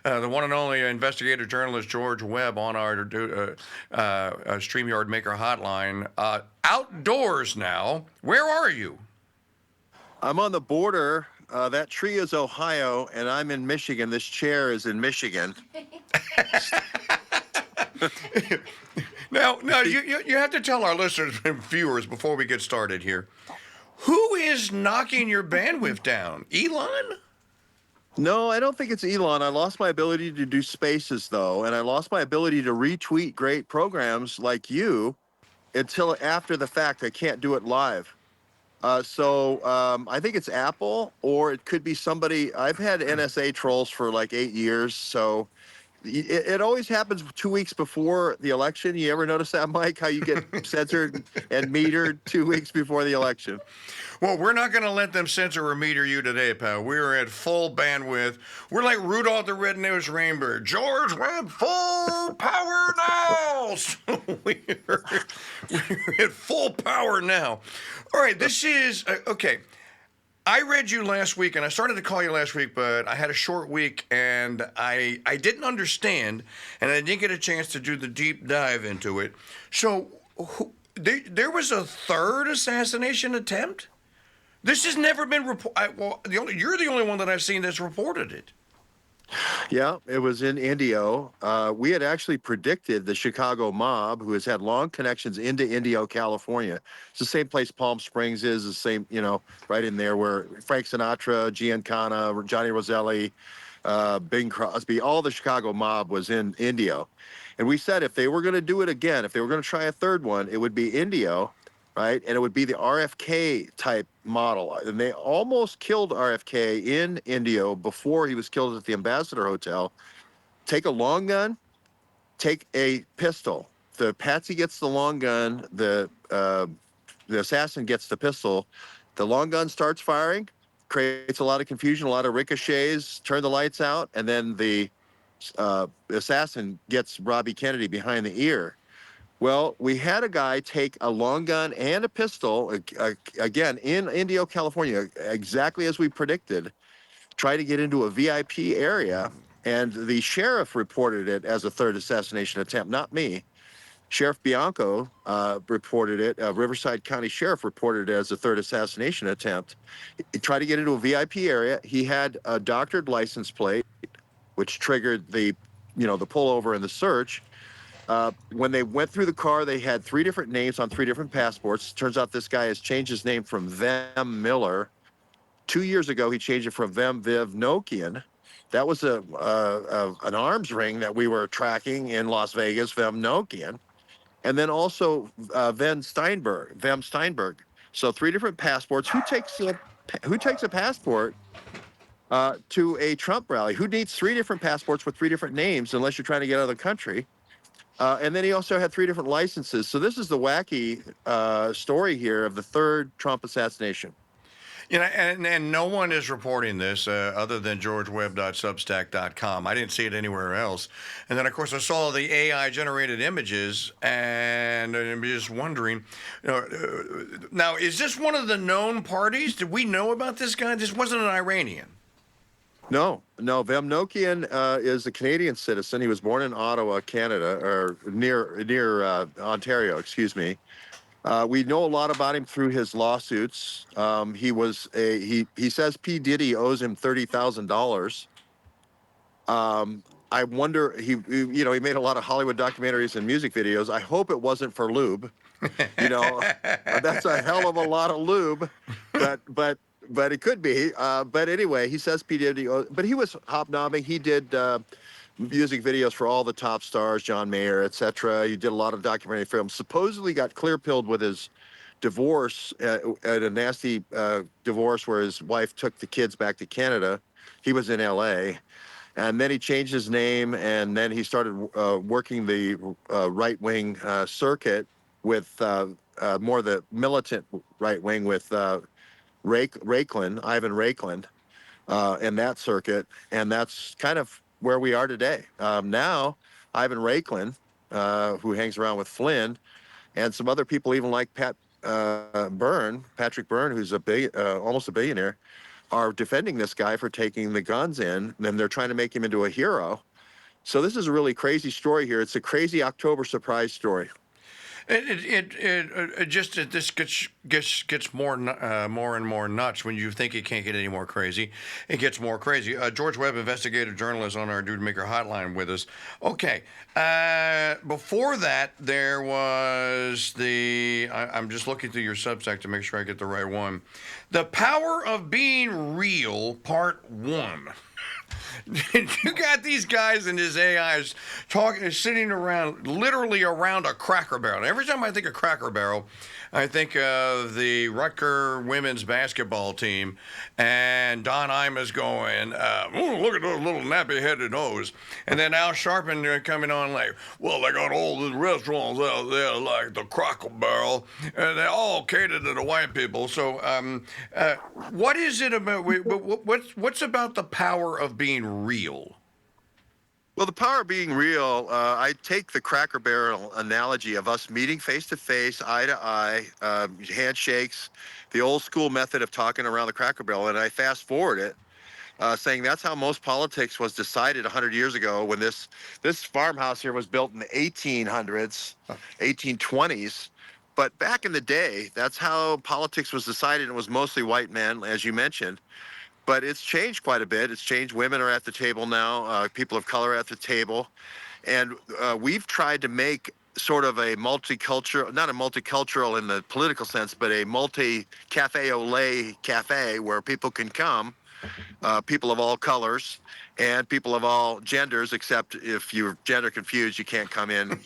The one and only investigative journalist George Webb on our StreamYard Maker hotline. Outdoors now. Where are you? I'm on the border. That tree is Ohio, and I'm in Michigan. This chair is in Michigan. Now, you have to tell our listeners and viewers before we get started here. Who is knocking your bandwidth down? Elon? No, I don't think it's Elon. I lost my ability to do spaces, though, and I lost my ability to retweet great programs like you until after the fact. I can't do it live. So I think it's Apple, or it could be somebody. I've had NSA trolls for like 8 years, so it always happens 2 weeks before the election. You ever notice that, Mike? How you get censored and metered 2 weeks before the election? Well, we're not going to let them censor or meter you today, pal. We're at full bandwidth. We're like Rudolph the Red-Nosed Reindeer. George Webb, full power now. So we're at full power now. All right, this is, okay. I read you last week, and I started to call you last week, but I had a short week, and I didn't understand, and I didn't get a chance to do the deep dive into it. So there was a third assassination attempt? This has never been reported. Well, you're the only one that I've seen that's reported it. Yeah, it was in Indio. We had actually predicted the Chicago mob, who has had long connections into Indio, California. It's the same place Palm Springs is, the same, right in there where Frank Sinatra, Giancana, Johnny Roselli, Bing Crosby, all the Chicago mob was in Indio. And we said if they were going to do it again, if they were going to try a third one, it would be Indio, right? And it would be the RFK type model. And they almost killed RFK in Indio before he was killed at the Ambassador Hotel. Take a long gun, take a pistol. The patsy gets the long gun, the assassin gets the pistol. The long gun starts firing, creates a lot of confusion, a lot of ricochets, turn the lights out, and then the assassin gets Robbie Kennedy behind the ear. Well, we had a guy take a long gun and a pistol, again, in Indio, California, exactly as we predicted, try to get into a VIP area, and the sheriff reported it as a third assassination attempt, not me. Sheriff Bianco reported it, Riverside County Sheriff reported it as a third assassination attempt. He tried to get into a VIP area. He had a doctored license plate, which triggered the pullover and the search. When they went through the car, they had 3 different names on 3 different passports. Turns out this guy has changed his name from Vem Miller. 2 years ago, he changed it from Vem Viv Nokian. That was an arms ring that we were tracking in Las Vegas, Vem Nokian. And then also Vem Steinberg. So 3 different passports. Who takes a passport to a Trump rally? Who needs 3 different passports with 3 different names unless you're trying to get out of the country? And then he also had 3 different licenses. So this is the wacky story here of the third Trump assassination. And no one is reporting this other than georgewebb.substack.com. I didn't see it anywhere else. And then, of course, I saw the AI-generated images, and I'm just wondering, now, is this one of the known parties? Did we know about this guy? This wasn't an Iranian. No. Vem Nokian is a Canadian citizen. He was born in Ottawa, Canada, or near Ontario, excuse me. We know a lot about him through his lawsuits. He says P. Diddy owes him $30,000. I wonder, he made a lot of Hollywood documentaries and music videos. I hope it wasn't for lube. That's a hell of a lot of lube, but it could be. But anyway, he says P. Diddy, but he was hobnobbing. He did music videos for all the top stars, John Mayer, etc. He did a lot of documentary films. Supposedly got clear-pilled with his divorce, at a nasty divorce where his wife took the kids back to Canada. He was in L.A., and then he changed his name, and then he started working the right-wing circuit with more the militant right wing with Ivan Raikland, in that circuit, and that's kind of where we are today. Now, Ivan Raikland, who hangs around with Flynn, and some other people, even like Patrick Byrne, who's almost a billionaire, are defending this guy for taking the guns in, and they're trying to make him into a hero. So this is a really crazy story here. It's a crazy October surprise story. This gets more and more nuts when you think it can't get any more crazy. It gets more crazy. George Webb, investigative journalist on our Dude Maker hotline with us. Okay, before that there was I'm just looking through your Substack to make sure I get the right one. The Power of Being Real, Part 1. You got these guys and his AIs sitting around, literally around a Cracker Barrel. Every time I think of Cracker Barrel, I think of the Rutgers women's basketball team, and Don Imus going, "Ooh, look at those little nappy-headed nose," and then Al Sharpton coming on like, "Well, they got all the restaurants out there like the Cracker Barrel, and they all cater to the white people." So, what is it about? What's about the power of being real? Well, the power of being real, I take the Cracker Barrel analogy of us meeting face to face, eye to eye, handshakes, the old school method of talking around the Cracker Barrel, and I fast forward it, saying that's how most politics was decided 100 years ago when this farmhouse here was built in the 1800s, 1820s. But back in the day, that's how politics was decided. It was mostly white men, as you mentioned. But it's changed quite a bit. It's changed. Women are at the table now. People of color are at the table. And we've tried to make sort of a multicultural, not a multicultural in the political sense, but a multi-cafe au lait cafe where people can come, people of all colors and people of all genders, except if you're gender confused, you can't come in.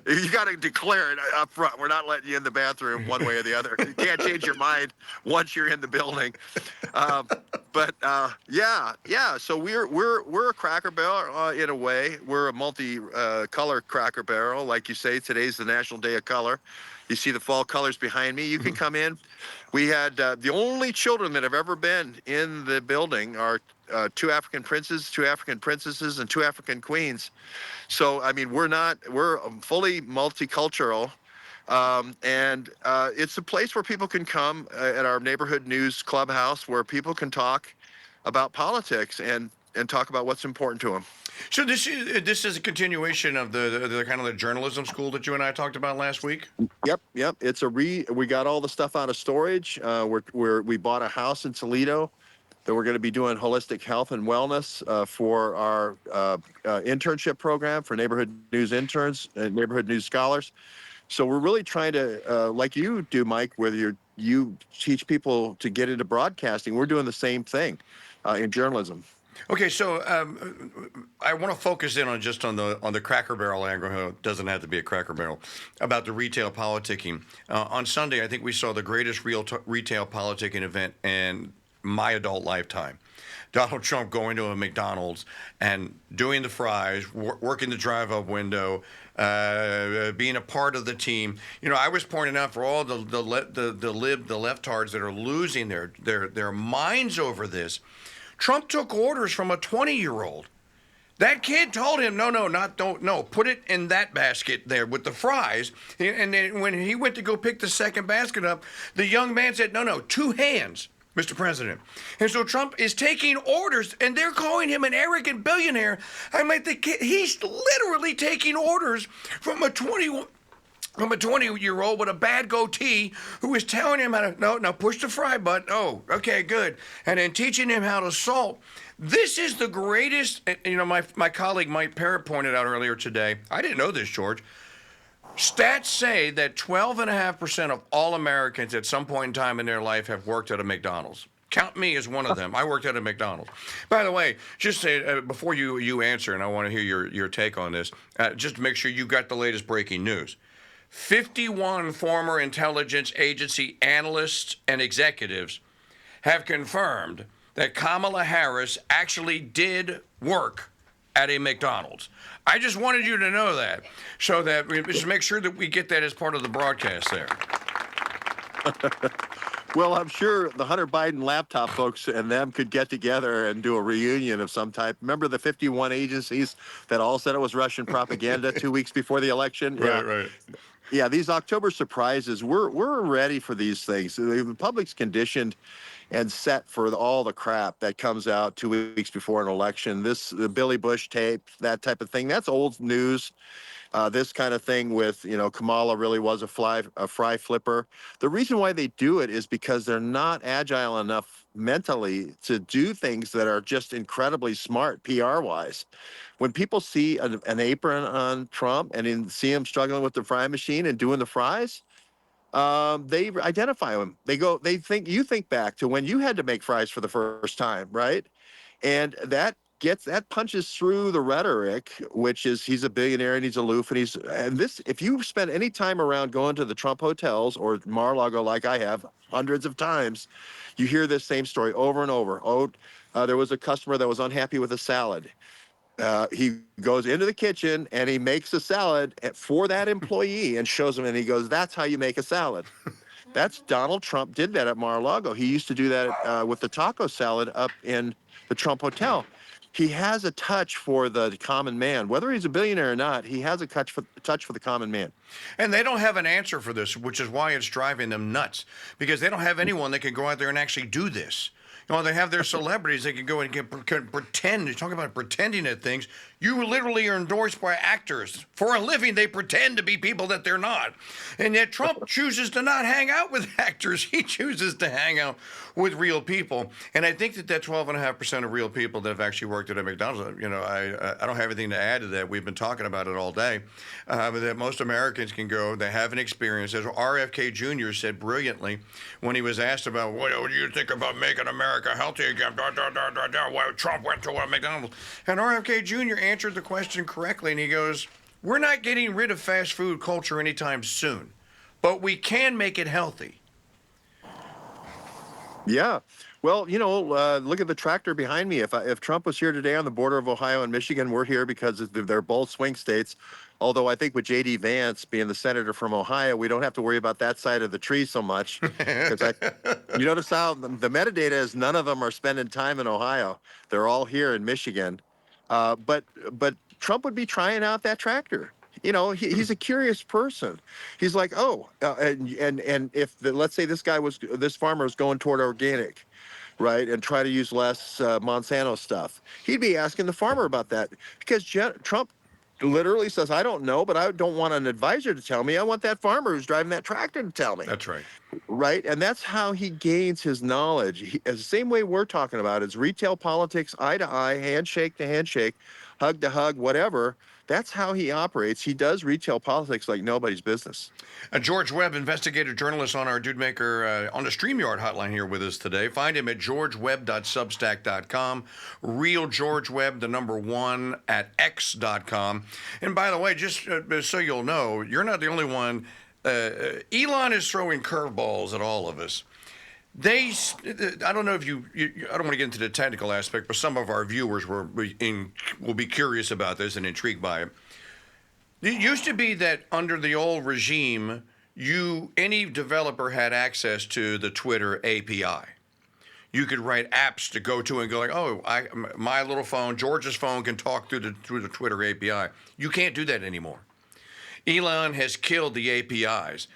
You got to declare it up front. We're not letting you in the bathroom one way or the other. You can't change your mind once you're in the building. Yeah. So we're a Cracker Barrel in a way. We're a multi-color Cracker Barrel, like you say. Today's the National Day of Color. You see the fall colors behind me. You can come in. We had the only children that have ever been in the building are two African princes, two African princesses, and two African queens. So, I mean, we're fully multicultural. And it's a place where people can come at our neighborhood news clubhouse where people can talk about politics and talk about what's important to them. So this is a continuation of the kind of the journalism school that you and I talked about last week. Yep. It's we got all the stuff out of storage. We bought a house in Toledo that we're going to be doing holistic health and wellness for our internship program for neighborhood news interns and neighborhood news scholars. So we're really trying to, like you do, Mike, whether you teach people to get into broadcasting, we're doing the same thing in journalism. Okay, so I want to focus in on the Cracker Barrel angle. It doesn't have to be a Cracker Barrel about the retail politicking. On Sunday, I think we saw the greatest retail politicking event in my adult lifetime. Donald Trump going to a McDonald's and doing the fries, working the drive-up window, being a part of the team. You know, I was pointing out for all the leftards that are losing their minds over this. Trump took orders from a 20-year-old. That kid told him, no, put it in that basket there with the fries. And then when he went to go pick the second basket up, the young man said, no, 2 hands, Mr. President. And so Trump is taking orders, and they're calling him an arrogant billionaire. I mean, he's literally taking orders from a 20-year-old with a bad goatee who is telling him how to, no, push the fry button. Oh, okay, good. And then teaching him how to salt. This is the greatest, you know, my colleague Mike Parrott pointed out earlier today. I didn't know this, George. Stats say that 12.5% of all Americans at some point in time in their life have worked at a McDonald's. Count me as one of them. I worked at a McDonald's. By the way, just say before you answer, and I want to hear your take on this, just to make sure you got the latest breaking news. 51 former intelligence agency analysts and executives have confirmed that Kamala Harris actually did work at a McDonald's. I just wanted you to know that, so that we just make sure that we get that as part of the broadcast there. Well, I'm sure the Hunter Biden laptop folks and them could get together and do a reunion of some type. Remember the 51 agencies that all said it was Russian propaganda 2 weeks before the election? Right. Yeah, these October surprises, we're ready for these things. The public's conditioned and set for all the crap that comes out 2 weeks before an election. The Billy Bush tape, that type of thing, that's old news. This kind of thing with, Kamala really was a fry flipper. The reason why they do it is because they're not agile enough mentally to do things that are just incredibly smart PR wise. When people see an apron on Trump and see him struggling with the fry machine and doing the fries, they identify him. You think back to when you had to make fries for the first time, right? And that punches through the rhetoric, which is he's a billionaire and he's aloof if you spend any time around going to the Trump hotels or Mar-a-Lago like I have hundreds of times, you hear this same story over and over. There was a customer that was unhappy with a salad. He goes into the kitchen and he makes a salad for that employee and shows him, and he goes, "That's how you make a salad." That's Donald Trump did that at Mar-a-Lago. He used to do that with the taco salad up in the Trump Hotel. He has a touch for the common man. Whether he's a billionaire or not, he has a touch for the common man. And they don't have an answer for this, which is why it's driving them nuts, because they don't have anyone that can go out there and actually do this. They have their celebrities. They can go and can pretend. You talk about pretending at things. You literally are endorsed by actors. For a living, they pretend to be people that they're not. And yet Trump chooses to not hang out with actors. He chooses to hang out with real people. And I think that 12.5% of real people that have actually worked at a McDonald's, I don't have anything to add to that. We've been talking about it all day. But that most Americans can go, they have an experience. As RFK Jr. said brilliantly when he was asked about, what do you think about making America healthy again? Well, Trump went to a McDonald's. And RFK Jr. answered the question correctly, and he goes, we're not getting rid of fast food culture anytime soon, but we can make it healthy. Yeah. Well, look at the tractor behind me. If Trump was here today on the border of Ohio and Michigan, we're here because they're both swing states. Although I think with J.D. Vance being the senator from Ohio, we don't have to worry about that side of the tree so much. Because you notice how the metadata is none of them are spending time in Ohio. They're all here in Michigan. But Trump would be trying out that tractor. He's a curious person. He's like, and if let's say this farmer was going toward organic, right, and try to use less Monsanto stuff, he'd be asking the farmer about that because Trump literally says, I don't know, but I don't want an advisor to tell me. I want that farmer who's driving that tractor to tell me. That's right. Right. And that's how he gains his knowledge. The same way we're talking about is retail politics, eye to eye, handshake to handshake, hug to hug, whatever. That's how he operates. He does retail politics like nobody's business. George Webb, investigative journalist on our Dude Maker on the StreamYard hotline here with us today. Find him at georgewebb.substack.com, real George Webb, the number 1 at x.com. And by the way, just so you'll know, you're not the only one. Elon is throwing curveballs at all of us. I don't know if I don't want to get into the technical aspect, but some of our viewers will be curious about this and intrigued by it. It used to be that under the old regime, any developer had access to the Twitter API. You could write apps to go to and go like, my little phone, George's phone can talk through the Twitter API. You can't do that anymore. Elon has killed the APIs.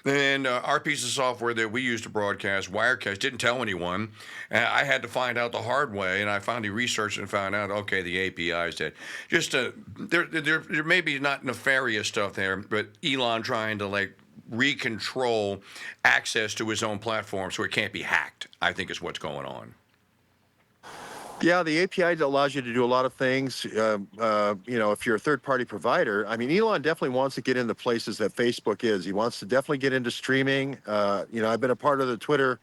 And our piece of software that we used to broadcast, Wirecast, didn't tell anyone. I had to find out the hard way, and I finally researched and found out, okay, the API is dead. Just there may be not nefarious stuff there, but Elon trying to recontrol access to his own platform so it can't be hacked, I think is what's going on. Yeah, the API allows you to do a lot of things. If you're a third-party provider, I mean, Elon definitely wants to get into places that Facebook is. He wants to definitely get into streaming. I've been a part of the Twitter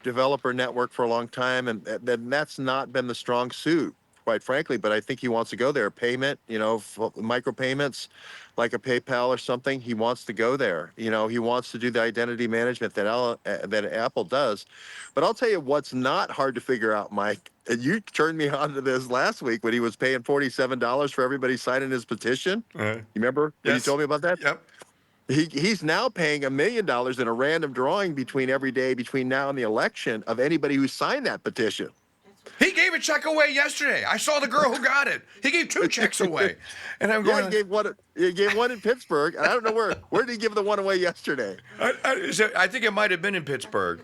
developer network for a long time, and that's not been the strong suit, quite frankly. But I think he wants to go there. Payment, micropayments, like a PayPal or something. He wants to go there. He wants to do the identity management that Apple does. But I'll tell you what's not hard to figure out, Mike. And you turned me on to this last week when he was paying $47 for everybody signing his petition. You remember when you told me about that? Yep. He's now paying $1 million in a random drawing every day between now and the election of anybody who signed that petition. He gave a check away yesterday. I saw the girl who got it. He gave 2 checks away. And I'm going, he gave one in Pittsburgh, and I don't know where did he give the one away yesterday? I think it might have been in Pittsburgh.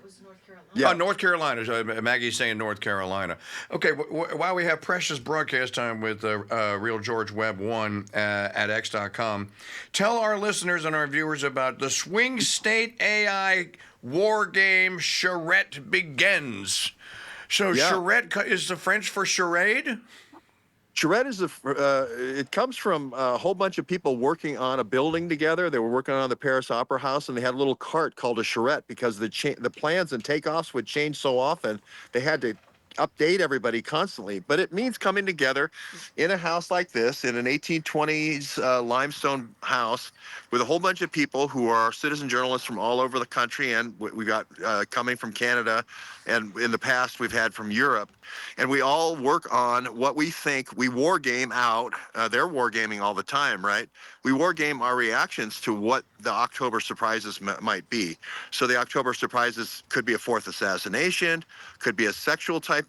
Yeah. North Carolina. Maggie's saying North Carolina. Okay, while we have precious broadcast time with Real George Webb 1 at x.com, tell our listeners and our viewers about the Swing State AI war game Charrette begins. So Charrette is the French for charade? Charrette is it comes from a whole bunch of people working on a building together. They were working on the Paris Opera House, and they had a little cart called a charrette because the plans and takeoffs would change so often. They had to update everybody constantly. But it means coming together in a house like this, in an 1820s limestone house, with a whole bunch of people who are citizen journalists from all over the country, and we got coming from Canada, and in the past we've had from Europe. And we all work on what we think. We war game out. They're war gaming all the time, right? We war game our reactions to what the October surprises might be. So the October surprises could be a fourth assassination, could be a sexual type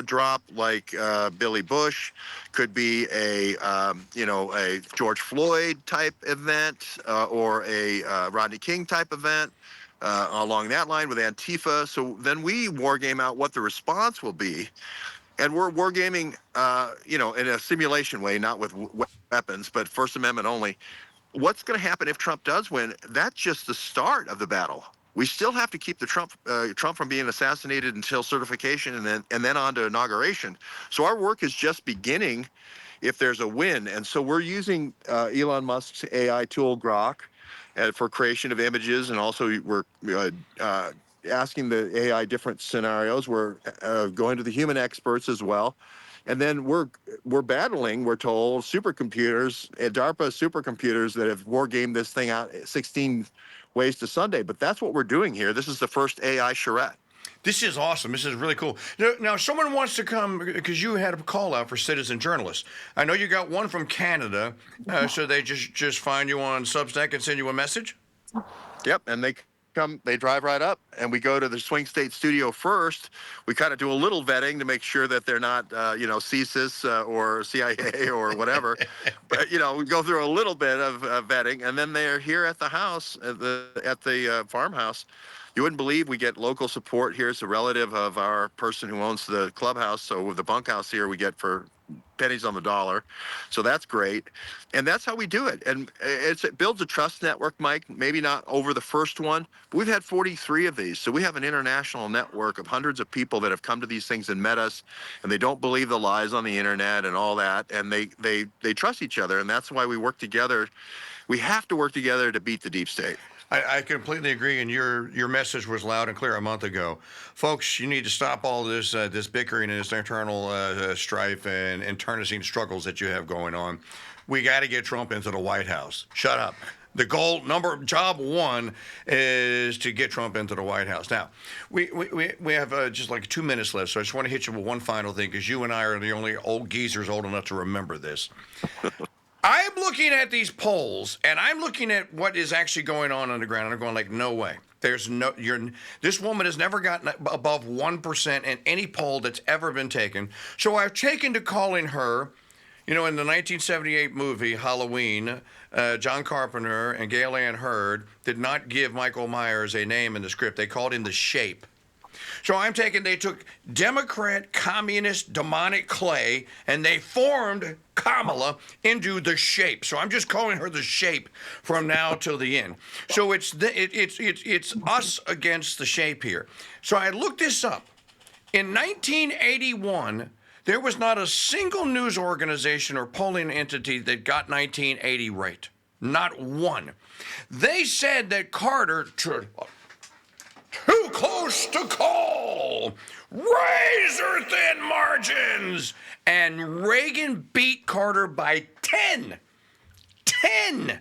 drop like Billy Bush, could be a a George Floyd type event or a Rodney King type event. Along that line with Antifa. So then we war game out what the response will be. And we're wargaming, in a simulation way, not with weapons, but First Amendment only. What's going to happen if Trump does win? That's just the start of the battle. We still have to keep the Trump from being assassinated until certification and then on to inauguration. So our work is just beginning if there's a win. And so we're using Elon Musk's AI tool Grok for creation of images, and also we're asking the AI different scenarios. We're going to the human experts as well, and then we're battling. We're told supercomputers, DARPA supercomputers that have war gamed this thing out 16 ways to Sunday. But that's what we're doing here. This is the first AI charrette. This is awesome. This is really cool. Now, someone wants to come because you had a call out for citizen journalists. I know you got one from Canada, so they just find you on Substack and send you a message? Yep, and they drive right up, and we go to the Swing State studio first. We kind of do a little vetting to make sure that they're not, CSIS or CIA or whatever. But, we go through a little bit of vetting, and then they're here at the house, at the farmhouse. You wouldn't believe we get local support here. It's a relative of our person who owns the clubhouse. So with the bunkhouse here, we get for pennies on the dollar. So that's great. And that's how we do it. And it builds a trust network, Mike, maybe not over the first one, but we've had 43 of these. So we have an international network of hundreds of people that have come to these things and met us, and they don't believe the lies on the internet and all that. And they trust each other. And that's why we work together. We have to work together to beat the deep state. I completely agree, and your message was loud and clear a month ago. Folks, you need to stop all this bickering and this internal strife and internecine struggles that you have going on. We got to get Trump into the White House. Shut up. The job one is to get Trump into the White House. Now, we have just like 2 minutes left, so I just want to hit you with one final thing, because you and I are the only old geezers old enough to remember this. I'm looking at these polls, and I'm looking at what is actually going on the ground, and I'm going like, no way. This woman has never gotten above 1% in any poll that's ever been taken. So I've taken to calling her, in the 1978 movie Halloween, John Carpenter and Gail Ann Hurd did not give Michael Myers a name in the script. They called him the Shape. So they took Democrat, communist, demonic clay, and they formed Kamala into the Shape. So I'm just calling her the Shape from now till the end. So it's us against the Shape here. So I looked this up. In 1981, there was not a single news organization or polling entity that got 1980 right. Not one. They said that Carter... Too close to call. Razor thin margins. And Reagan beat Carter by 10. 10.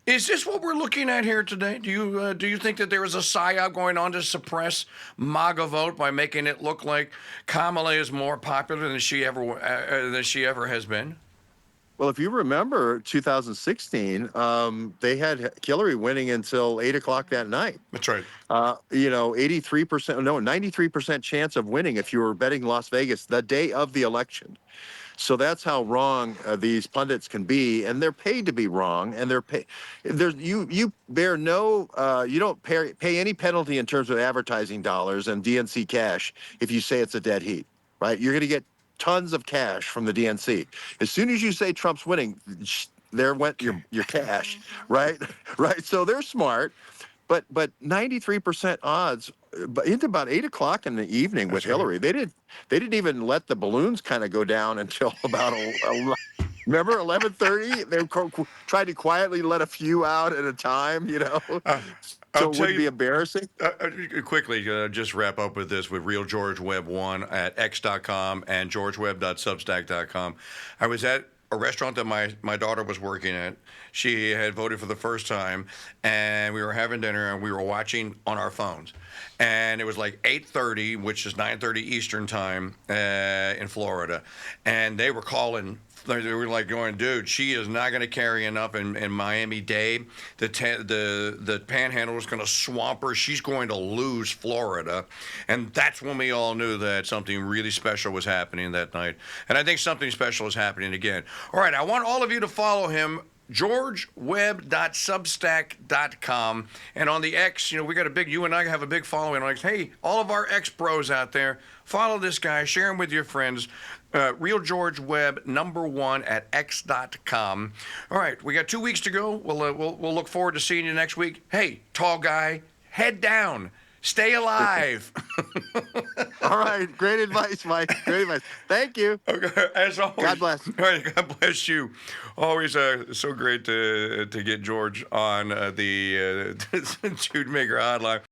Is this what we're looking at here today? Do you think that there is a psyop going on to suppress MAGA vote by making it look like Kamala is more popular than she ever has been? Well, if you remember 2016, they had Hillary winning until 8 o'clock that night. That's right. 93% chance of winning if you were betting Las Vegas the day of the election. So that's how wrong these pundits can be, and they're paid to be wrong, and they're paid. You bear no you don't pay any penalty in terms of advertising dollars and DNC cash if you say it's a dead heat, right? You're going to get tons of cash from the DNC. As soon as you say Trump's winning, there went your cash, right? Right. So they're smart, but 93% odds. But into about 8 o'clock in the evening with Hillary, they didn't even let the balloons kind of go down until about remember 11:30. They tried to quietly let a few out at a time, so it wouldn't be embarrassing. Quickly, just wrap up with this with Real George Webb 1 at x.com and georgewebb.substack.com. I was at a restaurant that my daughter was working at. She had voted for the first time, and we were having dinner, and we were watching on our phones. And it was like 8:30, which is 9:30 Eastern time in Florida. And they were calling. They were like going, dude, she is not going to carry enough in Miami-Dade. The panhandle is going to swamp her. She's going to lose Florida. And that's when we all knew that something really special was happening that night. And I think something special is happening again. All right, I want all of you to follow him, georgewebb.substack.com. And on the X, we got you and I have a big following. Like, hey, all of our X bros out there, follow this guy, share him with your friends. Real George Webb #1 at x.com. All right, we got 2 weeks to go. We'll look forward to seeing you next week. Hey, tall guy, head down. Stay alive. All right. Great advice, Mike. Great advice. Thank you. Okay, as always. God bless. All right, God bless you. Always so great to get George on the Jude Maker Hotline.